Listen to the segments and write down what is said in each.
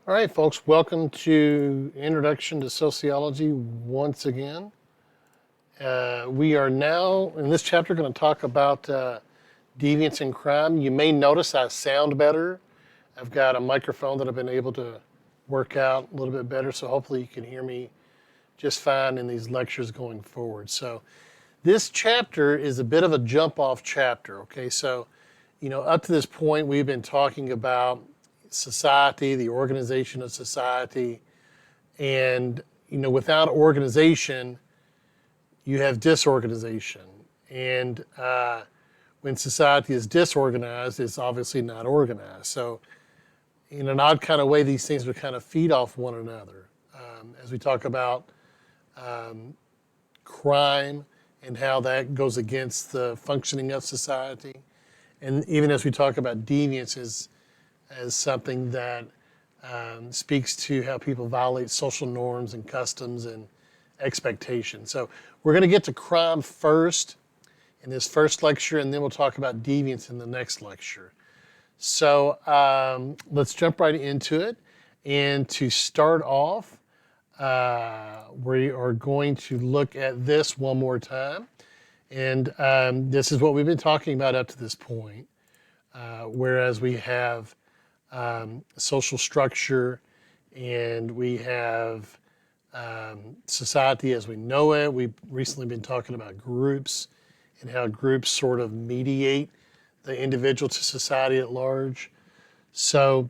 All right, folks, welcome to Introduction to Sociology once again. We are now, in this chapter, going to talk about deviance and crime. You may notice I sound better. I've got a microphone that I've been able to work out a little bit better, so hopefully you can hear me just fine in these lectures going forward. So this chapter is a bit of a jump-off chapter, okay? So, up to this point, we've been talking about society, the organization of society, and without organization, you have disorganization. And when society is disorganized, it's obviously not organized. So, in an odd kind of way, these things would kind of feed off one another. As we talk about crime and how that goes against the functioning of society, and even as we talk about deviance as something that speaks to how people violate social norms and customs and expectations. So we're going to get to crime first in this first lecture, and then we'll talk about deviance in the next lecture. So let's jump right into it. And to start off, we are going to look at this one more time. And this is what we've been talking about up to this point, whereas we have social structure and we have society as we know it. We've recently been talking about groups and how groups sort of mediate the individual to society at large. So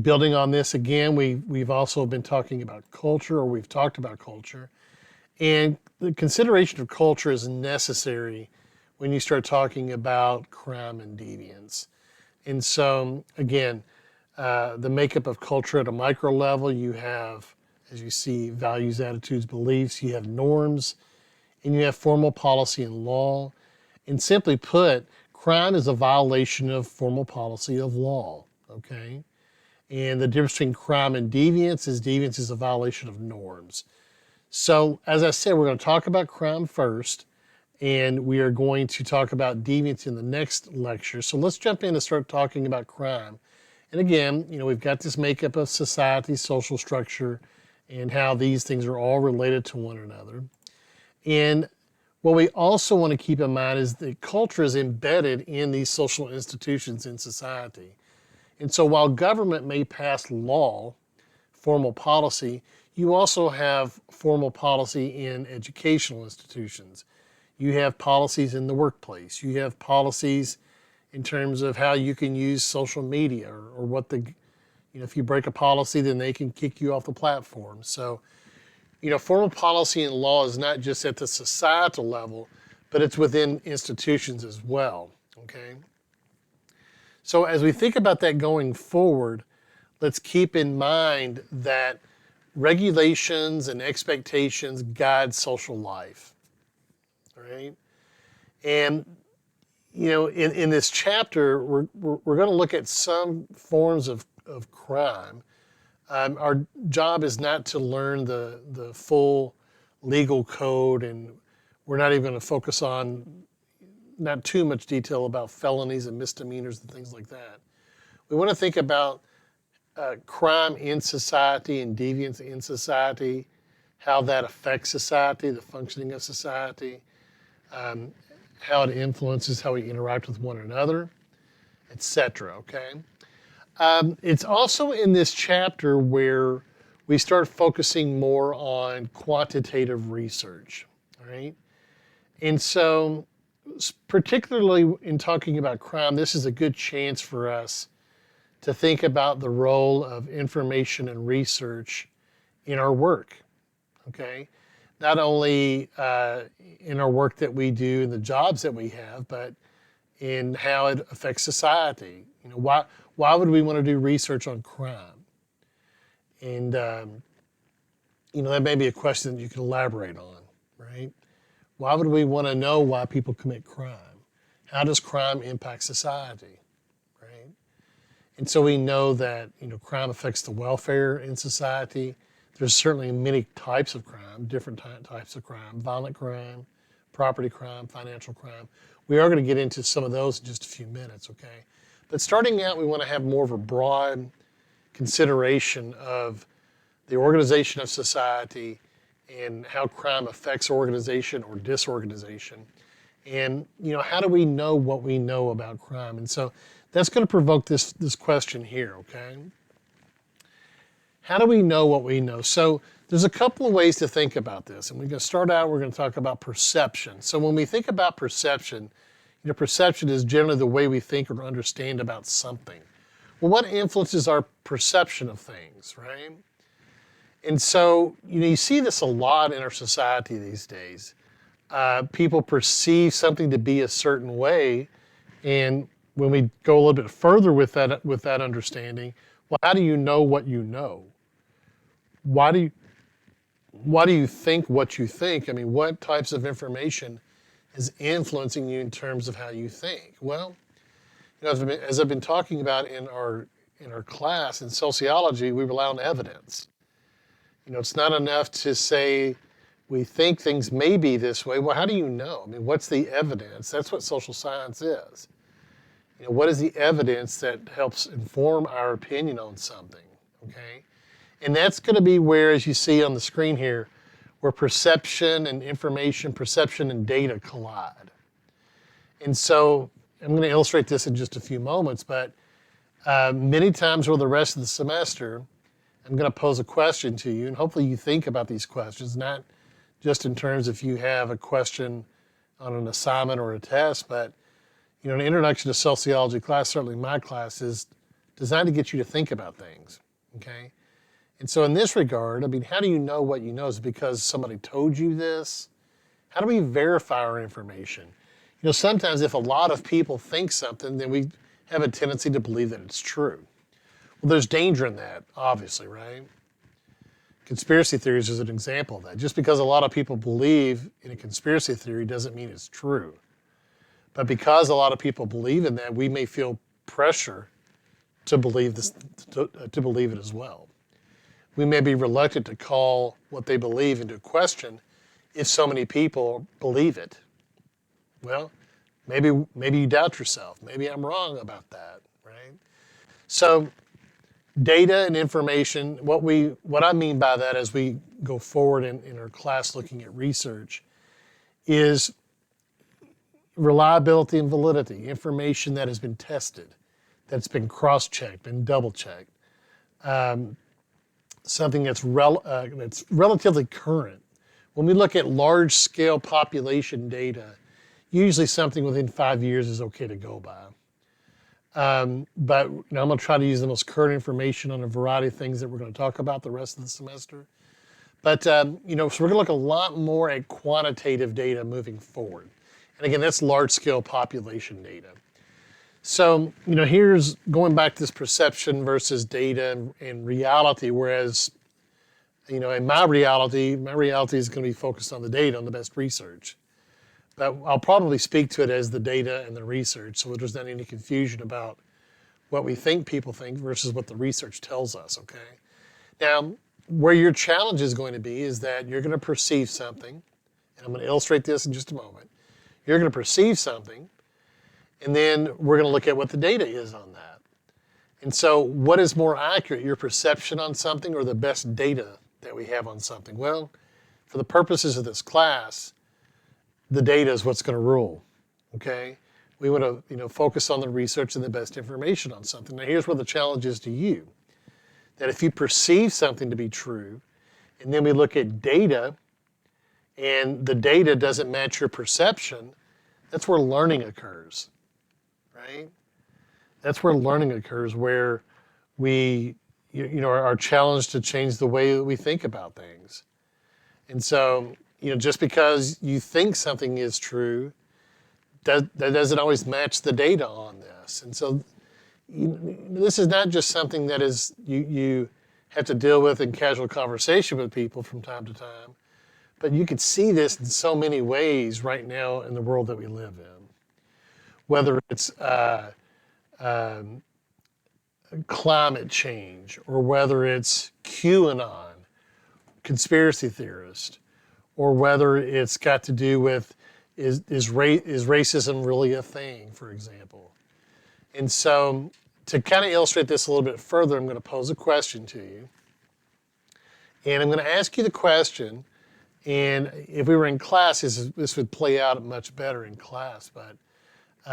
building on this again, we've also been talking about culture, or we've talked about culture. And the consideration of culture is necessary when you start talking about crime and deviance. And so, again, the makeup of culture at a micro level, you have, as you see, values, attitudes, beliefs, you have norms, and you have formal policy and law. And simply put, crime is a violation of formal policy of law, okay? And the difference between crime and deviance is a violation of norms. So, as I said, we're going to talk about crime first, and we are going to talk about deviance in the next lecture. So let's jump in and start talking about crime. And again, we've got this makeup of society, social structure, and how these things are all related to one another. And what we also want to keep in mind is that culture is embedded in these social institutions in society. And so while government may pass law, formal policy, you also have formal policy in educational institutions. You have policies in the workplace. You have policies in terms of how you can use social media, or what if you break a policy, then they can kick you off the platform. So, formal policy and law is not just at the societal level, but it's within institutions as well, okay? So as we think about that going forward, let's keep in mind that regulations and expectations guide social life, right? And in this chapter, we're going to look at some forms of crime. Our job is not to learn the full legal code, and we're not even going to focus on not too much detail about felonies and misdemeanors and things like that. We want to think about crime in society and deviance in society, how that affects society, the functioning of society, how it influences how we interact with one another, etc. Okay? It's also in this chapter where we start focusing more on quantitative research, all right? And so, particularly in talking about crime, this is a good chance for us to think about the role of information and research in our work, okay? Not only in our work that we do and the jobs that we have, but in how it affects society. Why would we want to do research on crime? And that may be a question that you can elaborate on, right? Why would we want to know why people commit crime? How does crime impact society, right? And so we know that crime affects the welfare in society. There's certainly many types of crime, different types of crime: violent crime, property crime, financial crime. We are going to get into some of those in just a few minutes, okay? But starting out, we want to have more of a broad consideration of the organization of society and how crime affects organization or disorganization. And, how do we know what we know about crime? And so that's going to provoke this question here, okay? How do we know what we know? So there's a couple of ways to think about this. And we're going to start out, we're going to talk about perception. So when we think about perception, perception is generally the way we think or understand about something. Well, what influences our perception of things, right? And so, you see this a lot in our society these days. People perceive something to be a certain way, and when we go a little bit further with that understanding, well, how do you know what you know? Why do you think what you think? I mean, what types of information is influencing you in terms of how you think? Well, as I've been talking about in our class in sociology, we rely on evidence. It's not enough to say we think things may be this way. Well, how do you know? I mean, what's the evidence? That's what social science is. What is the evidence that helps inform our opinion on something, okay? And that's going to be where, as you see on the screen here, where perception and information, perception and data collide. And so I'm going to illustrate this in just a few moments, but many times over the rest of the semester, I'm going to pose a question to you, and hopefully you think about these questions, not just in terms if you have a question on an assignment or a test, but an introduction to sociology class, certainly my class, is designed to get you to think about things, okay? And so in this regard, I mean, how do you know what you know? Is it because somebody told you this? How do we verify our information? Sometimes if a lot of people think something, then we have a tendency to believe that it's true. Well, there's danger in that, obviously, right? Conspiracy theories is an example of that. Just because a lot of people believe in a conspiracy theory doesn't mean it's true. But because a lot of people believe in that, we may feel pressure to believe this, to believe it as well. We may be reluctant to call what they believe into question if so many people believe it. Well, maybe you doubt yourself. Maybe I'm wrong about that, right? So data and information, what I mean by that as we go forward in our class looking at research is reliability and validity, information that has been tested, that's been cross-checked, been double-checked, something that's relatively current. When we look at large-scale population data, usually something within 5 years is okay to go by. But I'm going to try to use the most current information on a variety of things that we're going to talk about the rest of the semester. But, so we're going to look a lot more at quantitative data moving forward. And again, that's large-scale population data. So, here's going back to this perception versus data and reality, whereas, in my reality is going to be focused on the data, on the best research. But I'll probably speak to it as the data and the research, so there's not any confusion about what we think people think versus what the research tells us, okay? Now, where your challenge is going to be is that you're going to perceive something, and I'm going to illustrate this in just a moment. You're going to perceive something, and then we're going to look at what the data is on that. And so what is more accurate, your perception on something or the best data that we have on something? Well, for the purposes of this class, the data is what's going to rule, okay? We want to focus on the research and the best information on something. Now here's where the challenge is to you, that if you perceive something to be true, and then we look at data, and the data doesn't match your perception, that's where learning occurs, right? That's where learning occurs, where we are challenged to change the way that we think about things. And so, just because you think something is true, that doesn't always match the data on this. And so this is not just something that is you have to deal with in casual conversation with people from time to time, but you could see this in so many ways right now in the world that we live in. Whether it's climate change, or whether it's QAnon, conspiracy theorist, or whether it's got to do with is racism really a thing, for example. And so to kind of illustrate this a little bit further, I'm going to pose a question to you. And I'm going to ask you the question, and if we were in class, this would play out much better in class, but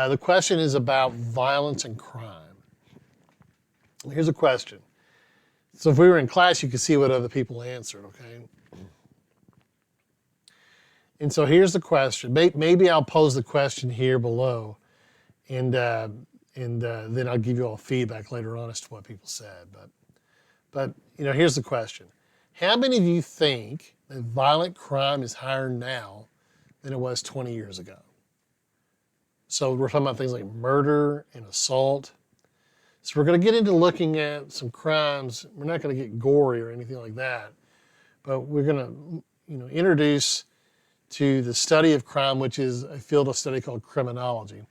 the question is about violence and crime. Here's a question. So if we were in class, you could see what other people answered, okay? And so here's the question. Maybe I'll pose the question here below, and then I'll give you all feedback later on as to what people said. But here's the question. How many of you think that violent crime is higher now than it was 20 years ago? So we're talking about things like murder and assault. So we're going to get into looking at some crimes. We're not going to get gory or anything like that, but we're going to introduce to the study of crime, which is a field of study called criminology.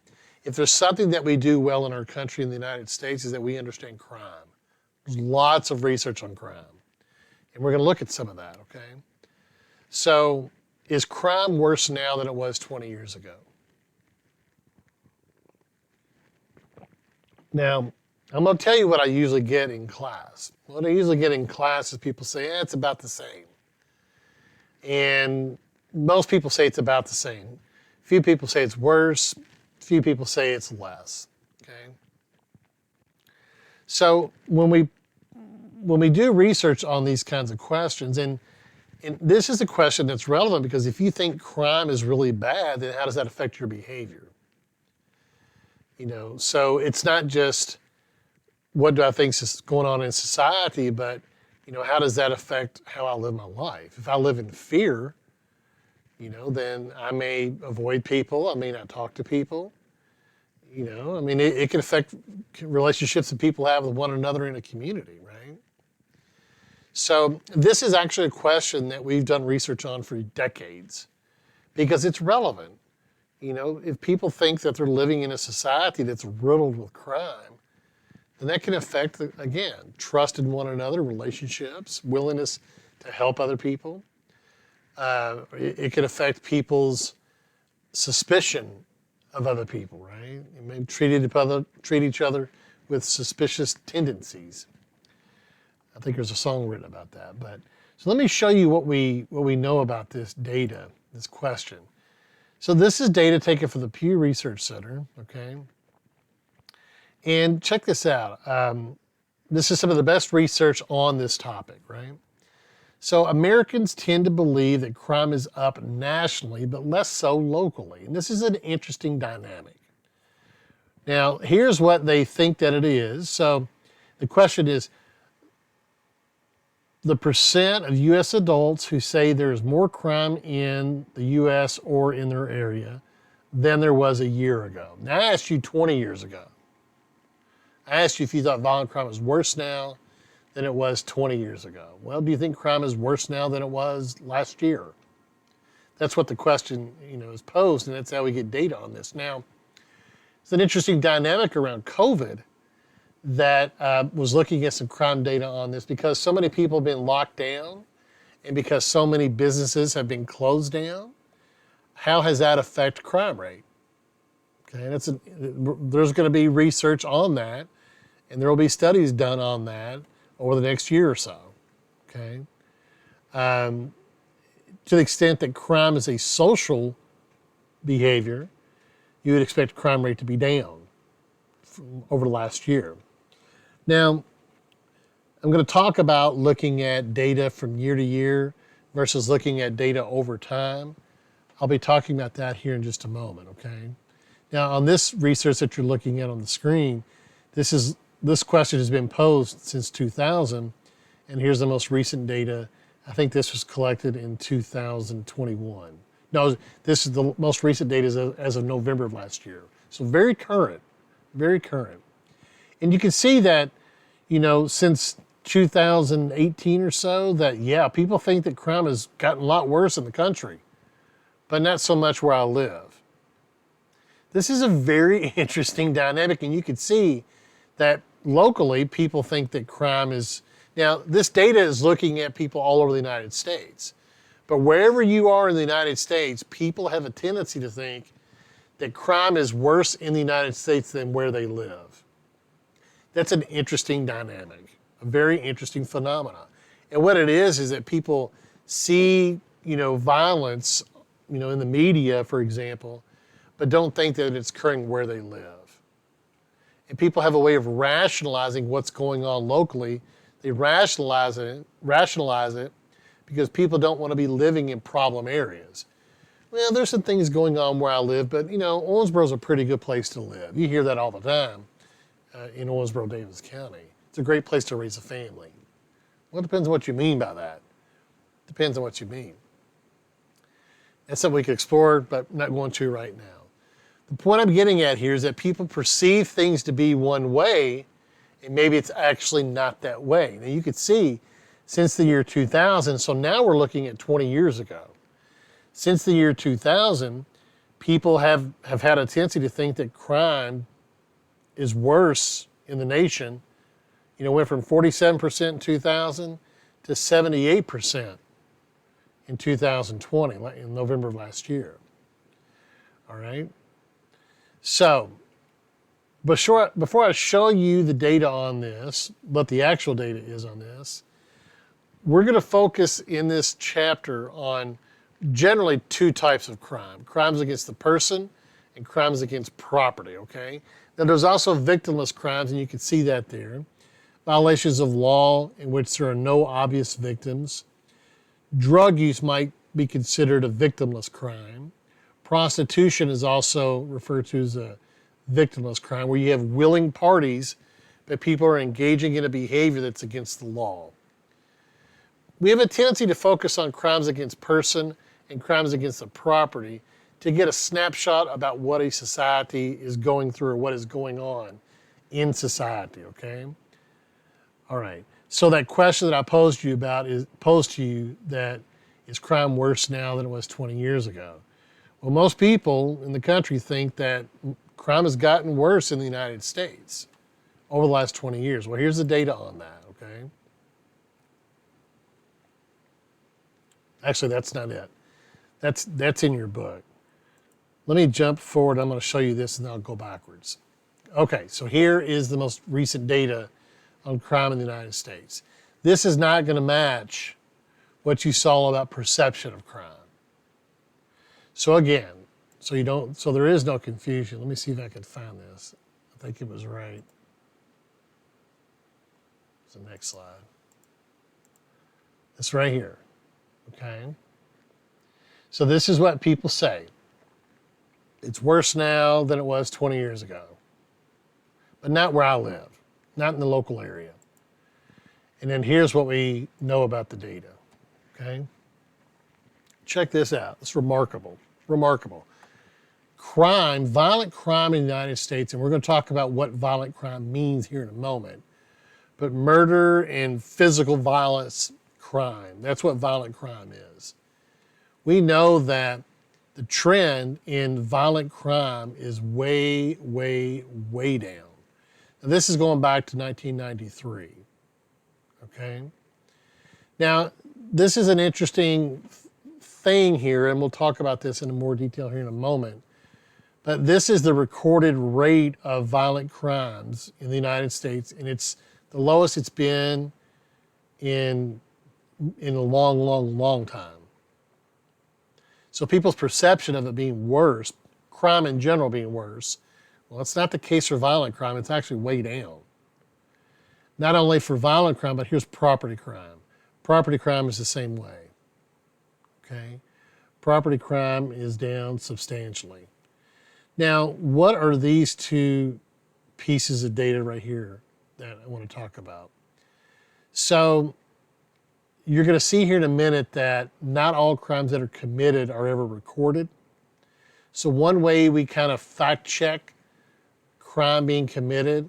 If there's something that we do well in our country in the United States is that we understand crime. There's lots of research on crime. And we're going to look at some of that, okay? So is crime worse now than it was 20 years ago? Now, I'm going to tell you what I usually get in class. What I usually get in class is people say, it's about the same. And most people say it's about the same. Few people say it's worse. Few people say it's less, okay? So when we do research on these kinds of questions, and this is a question that's relevant because if you think crime is really bad, then how does that affect your behavior? So it's not just what do I think is going on in society, but how does that affect how I live my life? If I live in fear, then I may avoid people. I may not talk to people. It can affect relationships that people have with one another in a community, right? So this is actually a question that we've done research on for decades because it's relevant. If people think that they're living in a society that's riddled with crime, then that can affect, again, trust in one another, relationships, willingness to help other people. It can affect people's suspicion of other people, right? It may treat each other with suspicious tendencies. I think there's a song written about that. But so let me show you what we know about this data, this question. So this is data taken from the Pew Research Center, okay? And check this out. This is some of the best research on this topic, right? So Americans tend to believe that crime is up nationally, but less so locally. And this is an interesting dynamic. Now, here's what they think that it is. So the question is, the percent of U.S. adults who say there's more crime in the U.S. or in their area than there was a year ago. Now, I asked you 20 years ago. I asked you if you thought violent crime is worse now than it was 20 years ago. Well, do you think crime is worse now than it was last year? That's what the question, is posed, and that's how we get data on this. Now, it's an interesting dynamic around COVID that was looking at some crime data on this because so many people have been locked down and because so many businesses have been closed down. How has that affected crime rate? Okay, there's going to be research on that, and there will be studies done on that over the next year or so. Okay, to the extent that crime is a social behavior, you would expect crime rate to be down over the last year. Now, I'm going to talk about looking at data from year to year versus looking at data over time. I'll be talking about that here in just a moment, okay? Now, on this research that you're looking at on the screen, this question has been posed since 2000, and here's the most recent data. I think this was collected in 2021. No, this is the most recent data as of November of last year. So very current, very current. And you can see that, since 2018 or so, that, people think that crime has gotten a lot worse in the country, but not so much where I live. This is a very interesting dynamic, and you can see that locally, people think that crime is, now this data is looking at people all over the United States, but wherever you are in the United States, people have a tendency to think that crime is worse in the United States than where they live. That's an interesting dynamic, a very interesting phenomenon. And what it is that people see, violence, in the media, for example, but don't think that it's occurring where they live. And people have a way of rationalizing what's going on locally. They rationalize it because people don't want to be living in problem areas. Well, there's some things going on where I live, but Owensboro's a pretty good place to live. You hear that all the time in Owensboro, Davis County. It's a great place to raise a family. Well, it depends on what you mean by that. Depends on what you mean. That's something we could explore, but not going to right now. The point I'm getting at here is that people perceive things to be one way, and maybe it's actually not that way. Now, you could see since the year 2000, so now we're looking at 20 years ago. Since the year 2000, people have had a tendency to think that crime is worse in the nation. Went from 47% in 2000 to 78% in 2020, in November of last year. All right? So, before I show you the data on this, what the actual data is on this, we're going to focus in this chapter on generally two types of crime. Crimes against the person and crimes against property, okay? Now, there's also victimless crimes, and you can see that there. Violations of law in which there are no obvious victims. Drug use might be considered a victimless crime. Prostitution is also referred to as a victimless crime, where you have willing parties, but people are engaging in a behavior that's against the law. We have a tendency to focus on crimes against person and crimes against the property to get a snapshot about what a society is going through or what is going on in society, okay? All right, so that question that I posed to you that is crime worse now than it was 20 years ago? Well, most people in the country think that crime has gotten worse in the United States over the last 20 years. Well, here's the data on that, okay? Actually, that's not it. That's in your book. Let me jump forward. I'm going to show you this, and then I'll go backwards. Okay, so here is the most recent data on crime in the United States. This is not going to match what you saw about perception of crime. So again, so there is no confusion. Let me see if I can find this. I think it was right. It's the next slide. It's right here, okay? So this is what people say. It's worse now than it was 20 years ago, but not where I live, not in the local area. And then here's what we know about the data, okay? Check this out. It's remarkable, remarkable. Crime, violent crime in the United States, and we're going to talk about what violent crime means here in a moment, but murder and physical violence crime, that's what violent crime is. We know that the trend in violent crime is way, way, way down. Now, this is going back to 1993, okay? Now, this is an interesting thing here, and we'll talk about this in more detail here in a moment, but this is the recorded rate of violent crimes in the United States, and it's the lowest it's been in a long, long, long time. So people's perception of it being worse, crime in general being worse, well, it's not the case for violent crime. It's actually way down. Not only for violent crime, but here's property crime. Property crime is the same way, okay? Property crime is down substantially. Now, what are these two pieces of data right here that I want to talk about? So, you're going to see here in a minute that not all crimes that are committed are ever recorded. So one way we kind of fact check crime being committed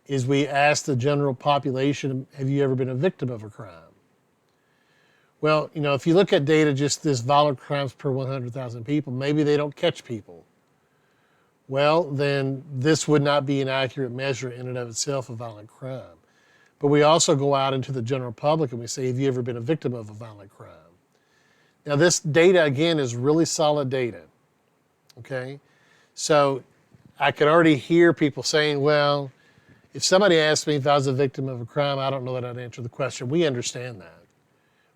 is we ask the general population, have you ever been a victim of a crime? Well, if you look at data, just this violent crimes per 100,000 people, maybe they don't catch people. Well, then this would not be an accurate measure in and of itself of violent crime. But we also go out into the general public and we say, have you ever been a victim of a violent crime? Now this data, again, is really solid data, okay? So I can already hear people saying, well, If somebody asked me if I was a victim of a crime, I don't know that I'd answer the question. We understand that.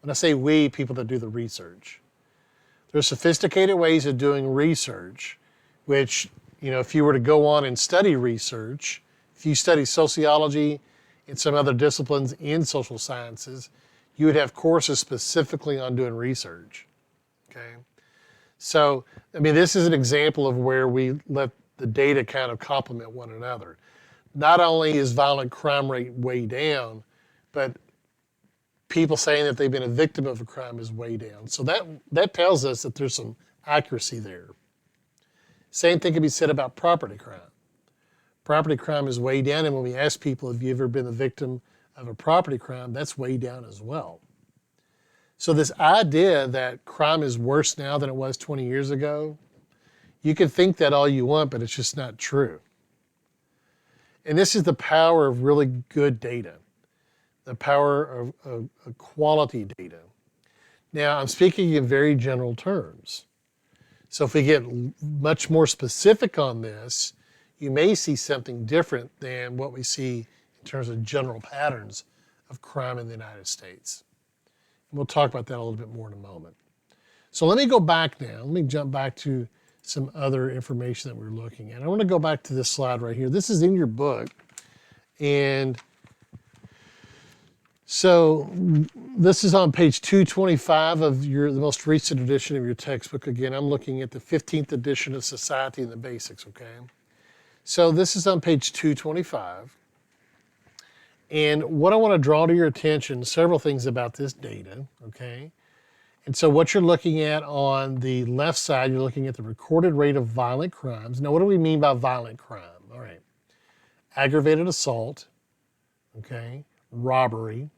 When I say we, people that do the research. There's sophisticated ways of doing research, which, if you were to go on and study research, if you study sociology and some other disciplines in social sciences, you would have courses specifically on doing research, okay? So, this is an example of where we let the data kind of complement one another. Not only is violent crime rate way down, but people saying that they've been a victim of a crime is way down. So that tells us that there's some accuracy there. Same thing can be said about property crime. Property crime is way down, and when we ask people, have you ever been a victim of a property crime, that's way down as well. So this idea that crime is worse now than it was 20 years ago, you can think that all you want, but it's just not true. And this is the power of really good data, the power of quality data. Now, I'm speaking in very general terms. So if we get much more specific on this, you may see something different than what we see in terms of general patterns of crime in the United States. And we'll talk about that a little bit more in a moment. So let me go back now. Let me jump back to some other information that we're looking at. I want to go back to this slide right here. This is in your book. And so this is on page 225 of the most recent edition of your textbook. Again, I'm looking at the 15th edition of Society and the Basics, okay? So this is on page 225. And what I want to draw to your attention, several things about this data, okay? And so what you're looking at on the left side, you're looking at the recorded rate of violent crimes. Now, what do we mean by violent crime? All right. Aggravated assault, okay? Robbery,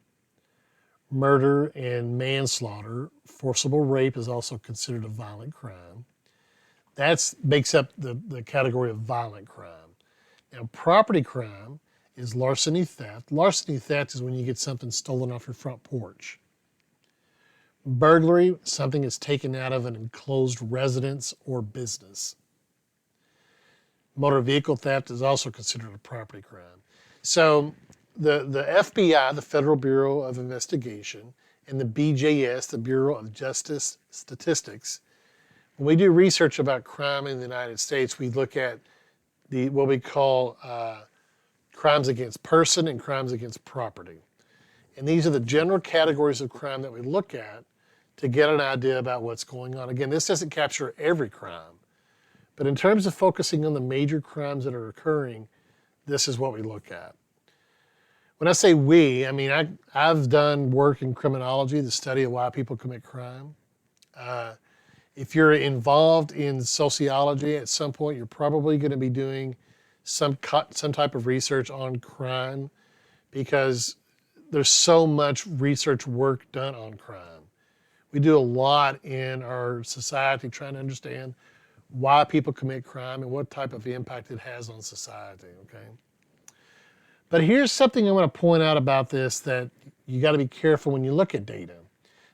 murder and manslaughter. Forcible rape is also considered a violent crime. That makes up the category of violent crime. Now, property crime is larceny theft. Larceny theft is when you get something stolen off your front porch. Burglary, something is taken out of an enclosed residence or business. Motor vehicle theft is also considered a property crime. So the FBI, the Federal Bureau of Investigation, and the BJS, the Bureau of Justice Statistics, when we do research about crime in the United States, we look at what we call crimes against person and crimes against property. And these are the general categories of crime that we look at to get an idea about what's going on. Again, this doesn't capture every crime, but in terms of focusing on the major crimes that are occurring, this is what we look at. When I say we, I've done work in criminology, the study of why people commit crime. If you're involved in sociology, at some point you're probably going to be doing some type of research on crime, because there's so much research work done on crime. We do a lot in our society trying to understand why people commit crime and what type of impact it has on society, okay? But here's something I want to point out about this that you got to be careful when you look at data.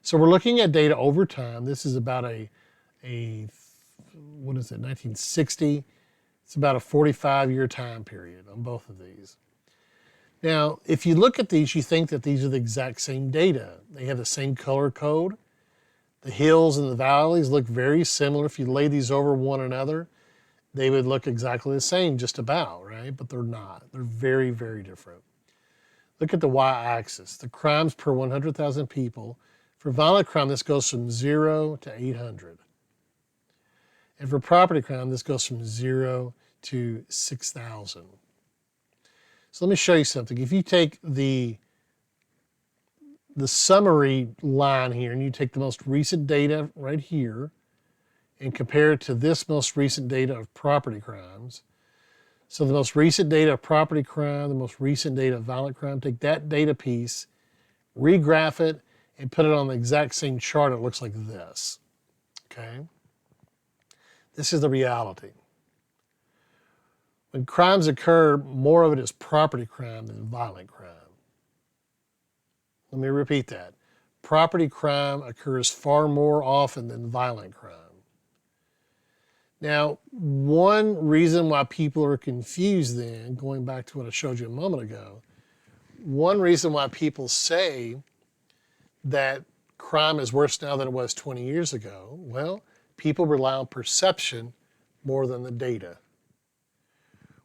So we're looking at data over time. This is about a 1960. It's about a 45-year time period on both of these. Now, if you look at these, you think that these are the exact same data. They have the same color code. The hills and the valleys look very similar. If you lay these over one another, they would look exactly the same, just about, right? But they're not. They're very, very different. Look at the y-axis, the crimes per 100,000 people. For violent crime, this goes from 0 to 800. And for property crime, this goes from 0 to 6,000. So let me show you something. If you take the summary line here, and you take the most recent data right here and compare it to this most recent data of property crimes. So the most recent data of property crime, the most recent data of violent crime, take that data piece, regraph it, and put it on the exact same chart. It looks like this, okay? This is the reality. When crimes occur, more of it is property crime than violent crime. Let me repeat that. Property crime occurs far more often than violent crime. Now, one reason why people are confused then, going back to what I showed you a moment ago, one reason why people say that crime is worse now than it was 20 years ago, well, people rely on perception more than the data.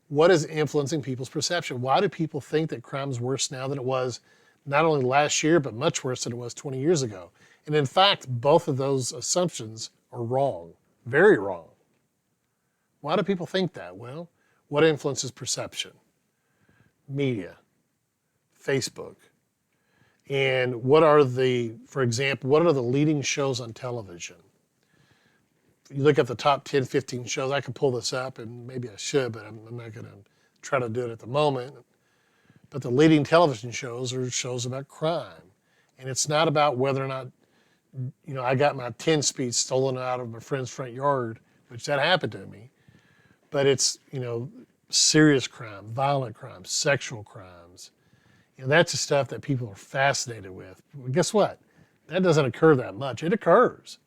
What is influencing people's perception? Why do people think that crime is worse now than it was not only last year, but much worse than it was 20 years ago? And in fact, both of those assumptions are wrong, very wrong. Why do people think that? Well, what influences perception? Media, Facebook. And what are the, for example, what are the leading shows on television? You look at the top 10, 15 shows, I could pull this up and maybe I should, but I'm not going to try to do it at the moment. But the leading television shows are shows about crime. And it's not about whether or not, I got my 10-speed stolen out of my friend's front yard, which that happened to me. But it's, serious crime, violent crimes, sexual crimes. That's the stuff that people are fascinated with. Well, guess what? That doesn't occur that much. It occurs.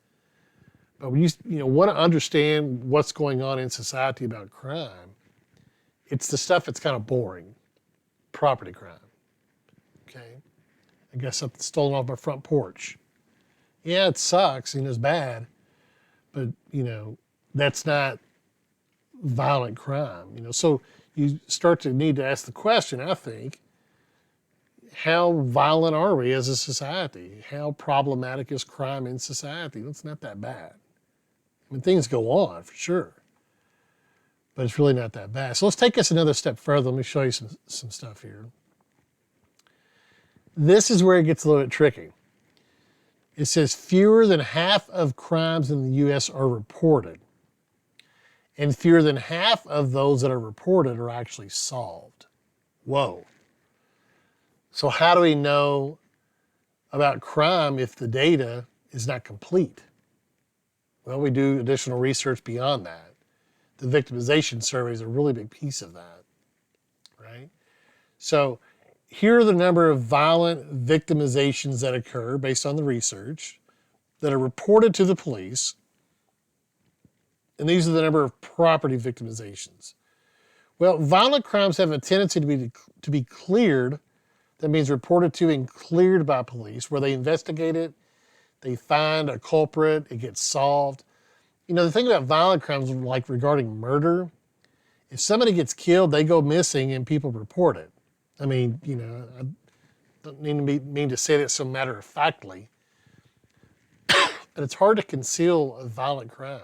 But when you want to understand what's going on in society about crime, it's the stuff that's kind of boring. Property crime. Okay? I got something stolen off my front porch. Yeah, it sucks and it's bad, but, that's not violent crime. So you start to need to ask the question, I think, how violent are we as a society? How problematic is crime in society? It's not that bad. Things go on for sure, but it's really not that bad. So let's take us another step further. Let me show you some stuff here. This is where it gets a little bit tricky. It says fewer than half of crimes in the U.S. are reported, and fewer than half of those that are reported are actually solved. Whoa. So how do we know about crime if the data is not complete? Well, we do additional research beyond that. The Victimization Survey is a really big piece of that, right? So here are the number of violent victimizations that occur based on the research that are reported to the police. And these are the number of property victimizations. Well, violent crimes have a tendency to be cleared. That means reported to and cleared by police, where they investigate it, they find a culprit, it gets solved. The thing about violent crimes, like regarding murder, if somebody gets killed, they go missing and people report it. I don't mean to say that so matter-of-factly, but it's hard to conceal a violent crime.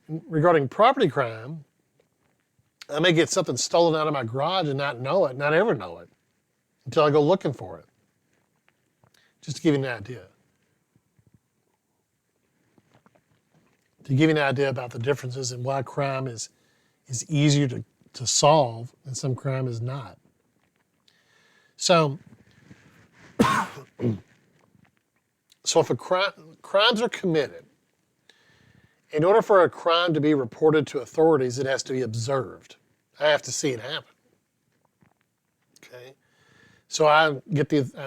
Regarding property crime, I may get something stolen out of my garage and not ever know it, until I go looking for it. Just to give you an idea. To give you an idea about the differences and why crime is easier to solve and some crime is not. So if crimes are committed, in order for a crime to be reported to authorities, it has to be observed. I have to see it happen. Okay? So I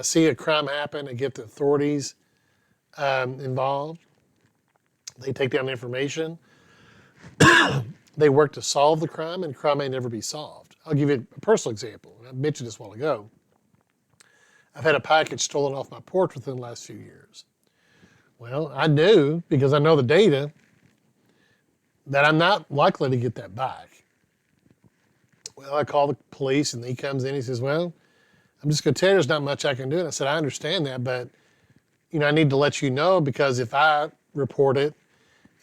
see a crime happen and get the authorities involved. They take down the information. They work to solve the crime, and the crime may never be solved. I'll give you a personal example. I mentioned this a while ago. I've had a package stolen off my porch within the last few years. Well, I knew, because I know the data, that I'm not likely to get that back. Well, I call the police, and he comes in, he says, well, I'm just going to tell you there's not much I can do. And I said, I understand that, but I need to let you know, because if I report it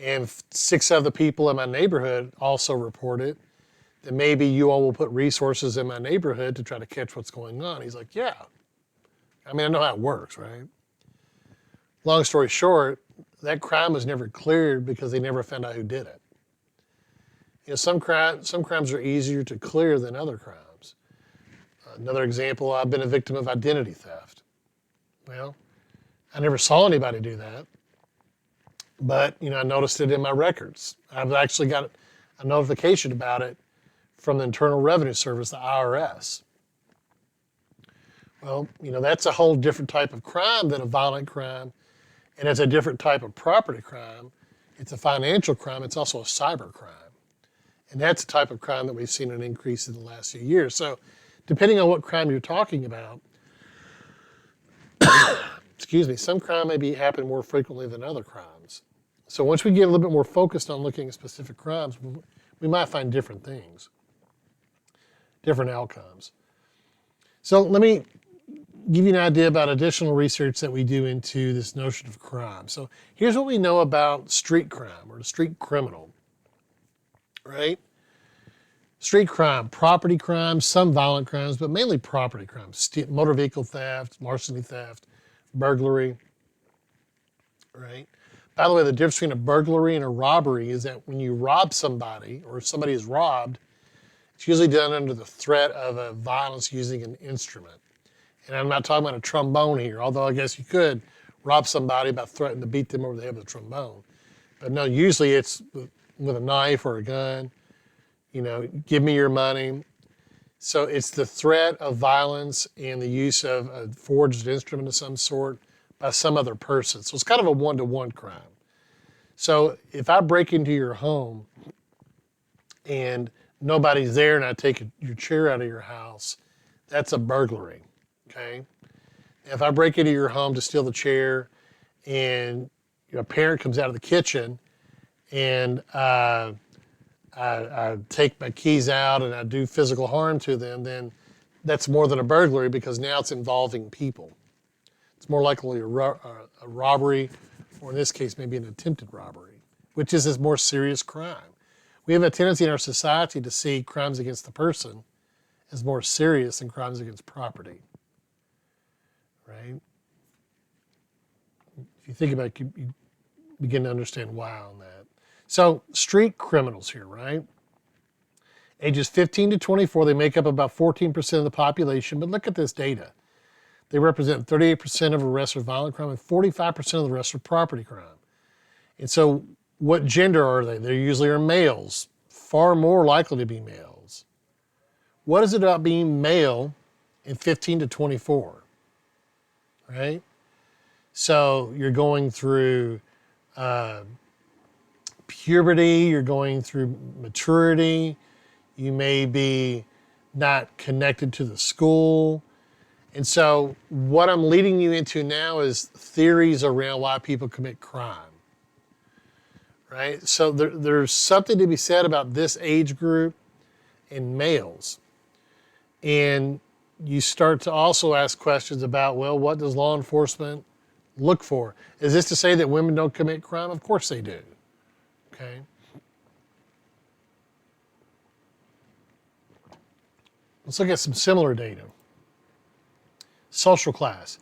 and 6 other people in my neighborhood also report it, then maybe you all will put resources in my neighborhood to try to catch what's going on. He's like, yeah. I know how it works, right? Long story short, that crime was never cleared because they never found out who did it. Some crimes are easier to clear than other crimes. Another example, I've been a victim of identity theft. Well, I never saw anybody do that, but I noticed it in my records. I've actually got a notification about it from the Internal Revenue Service, the IRS. Well, that's a whole different type of crime than a violent crime, and it's a different type of property crime. it's a financial crime, it's also a cyber crime. And that's the type of crime that we've seen an increase in the last few years. So depending on what crime you're talking about, excuse me, some crime may be happening more frequently than other crimes. So once we get a little bit more focused on looking at specific crimes, we might find different things, different outcomes. So let me give you an idea about additional research that we do into this notion of crime. So here's what we know about street crime or the street criminal, right? Street crime, property crimes, some violent crimes, but mainly property crimes, motor vehicle theft, larceny theft, burglary, right? By the way, the difference between a burglary and a robbery is that when you rob somebody or somebody is robbed, it's usually done under the threat of a violence using an instrument. And I'm not talking about a trombone here, although I guess you could rob somebody by threatening to beat them over the head with a trombone. But no, usually it's with a knife or a gun, give me your money. So it's the threat of violence and the use of a forged instrument of some sort by some other person. So it's kind of a one-to-one crime. So if I break into your home and nobody's there and I take your chair out of your house, that's a burglary, okay? If I break into your home to steal the chair and your parent comes out of the kitchen and I take my keys out and I do physical harm to them, then that's more than a burglary because now it's involving people. It's more likely a robbery, or in this case, maybe an attempted robbery, which is a more serious crime. We have a tendency in our society to see crimes against the person as more serious than crimes against property, right? If you think about it, you begin to understand why on that. So street criminals here, right? Ages 15 to 24, they make up about 14% of the population, but look at this data. They represent 38% of arrests for violent crime and 45% of the arrests for property crime. And so what gender are they? They usually are males, far more likely to be males. What is it about being male in 15 to 24, right? So you're going through puberty, you're going through maturity, you may be not connected to the school. And so what I'm leading you into now is theories around why people commit crime, right? So there's something to be said about this age group and males. And you start to also ask questions about, well, what does law enforcement look for? Is this to say that women don't commit crime? Of course they do, okay? Let's look at some similar data. Social class.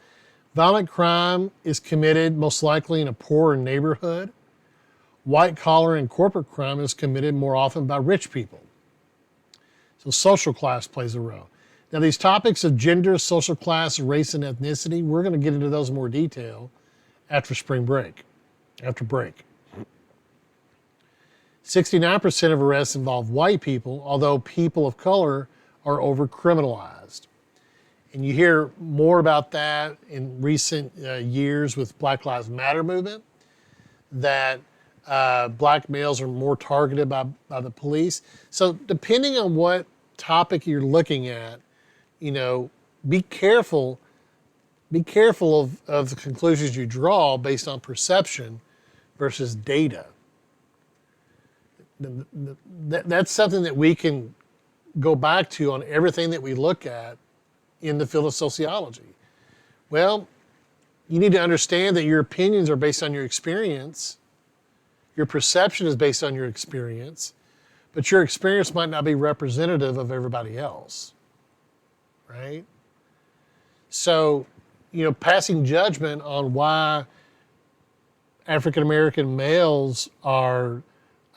Violent crime is committed most likely in a poorer neighborhood. White collar and corporate crime is committed more often by rich people. So social class plays a role. Now these topics of gender, social class, race, and ethnicity, we're going to get into those in more detail after break. 69% of arrests involve white people, although people of color are over-criminalized. And you hear more about that in recent years with Black Lives Matter movement, that black males are more targeted by the police. So depending on what topic you're looking at, be careful of the conclusions you draw based on perception versus data. That's something that we can go back to on everything that we look at in the field of sociology. Well, you need to understand that your opinions are based on your experience. Your perception is based on your experience, but your experience might not be representative of everybody else, right? So, passing judgment on why African-American males are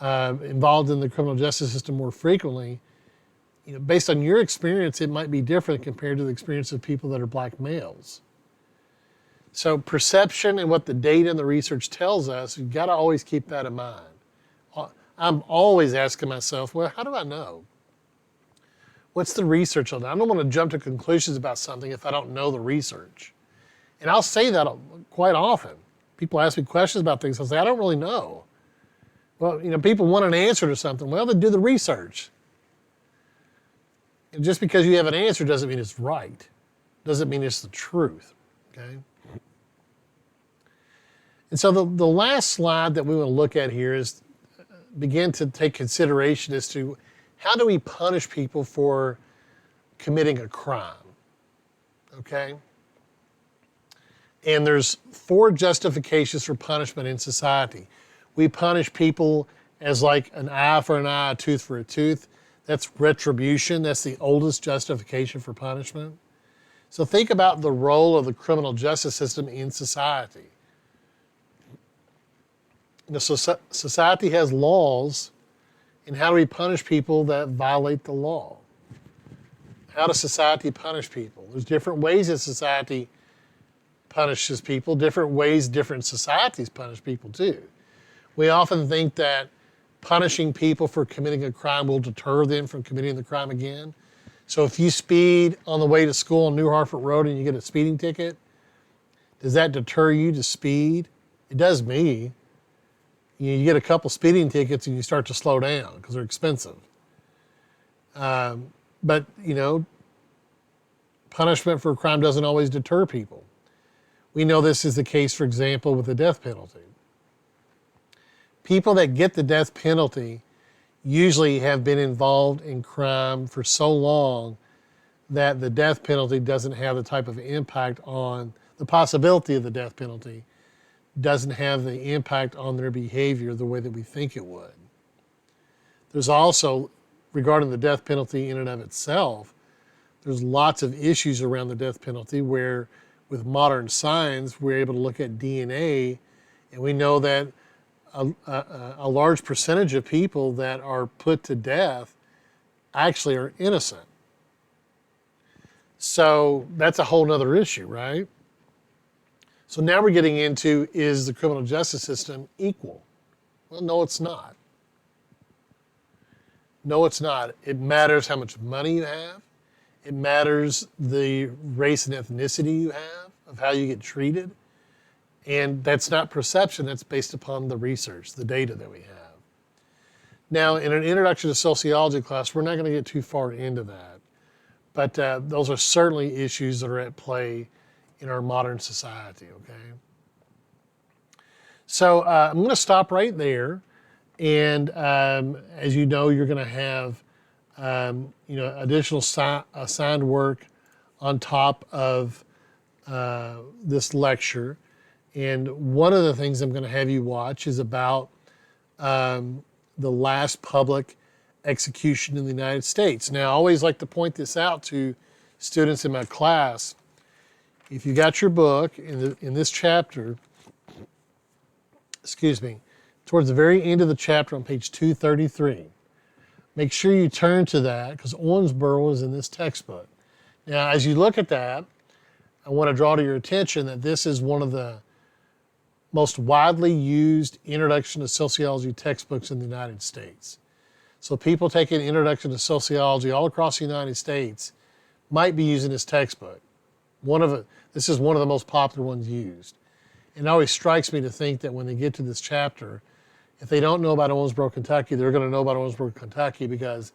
involved in the criminal justice system more frequently, based on your experience, it might be different compared to the experience of people that are black males. So perception and what the data and the research tells us, you've got to always keep that in mind. I'm always asking myself, well, how do I know? What's the research on that? I don't want to jump to conclusions about something if I don't know the research. And I'll say that quite often. People ask me questions about things, I'll say, I don't really know. Well, people want an answer to something. Well, then do the research. And just because you have an answer doesn't mean it's right. Doesn't mean it's the truth, okay? And so the last slide that we want to look at here is begin to take consideration as to how do we punish people for committing a crime, okay? And there's 4 justifications for punishment in society. We punish people as like an eye for an eye, a tooth for a tooth. That's retribution. That's the oldest justification for punishment. So think about the role of the criminal justice system in society. Society has laws, and how do we punish people that violate the law? How does society punish people? There's different ways that society punishes people, different ways different societies punish people too. We often think that punishing people for committing a crime will deter them from committing the crime again. So if you speed on the way to school on New Hartford Road and you get a speeding ticket, does that deter you to speed? It does me. You get a couple speeding tickets and you start to slow down because they're expensive. But punishment for a crime doesn't always deter people. We know this is the case, for example, with the death penalty. People that get the death penalty usually have been involved in crime for so long that the death penalty doesn't have the type of impact on the possibility of the death penalty doesn't have the impact on their behavior the way that we think it would. There's also, regarding the death penalty in and of itself, there's lots of issues around the death penalty where with modern science, we're able to look at DNA, and we know that a large percentage of people that are put to death actually are innocent. So that's a whole nother issue, right? So now we're getting into, is the criminal justice system equal? Well, no, it's not. No, it's not. It matters how much money you have. It matters the race and ethnicity you have, of how you get treated. And that's not perception, that's based upon the research, the data that we have. Now, in an introduction to sociology class, we're not going to get too far into that. But those are certainly issues that are at play in our modern society, okay? So I'm going to stop right there. And as you know, you're going to have additional assigned work on top of this lecture. And one of the things I'm going to have you watch is about the last public execution in the United States. Now, I always like to point this out to students in my class. If you got your book in this chapter, towards the very end of the chapter on page 233, make sure you turn to that because Owensboro is in this textbook. Now, as you look at that, I want to draw to your attention that this is one of the most widely used introduction to sociology textbooks in the United States. So people taking introduction to sociology all across the United States might be using this textbook. This is one of the most popular ones used. And it always strikes me to think that when they get to this chapter, if they don't know about Owensboro, Kentucky, they're going to know about Owensboro, Kentucky because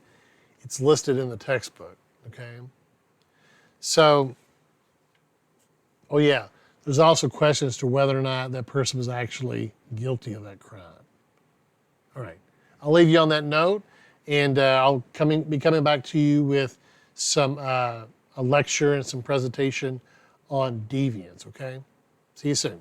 it's listed in the textbook, okay? So, oh yeah, there's also questions as to whether or not that person was actually guilty of that crime. All right, I'll leave you on that note, and I'll be coming back to you with a lecture and some presentation on deviance, okay? See you soon.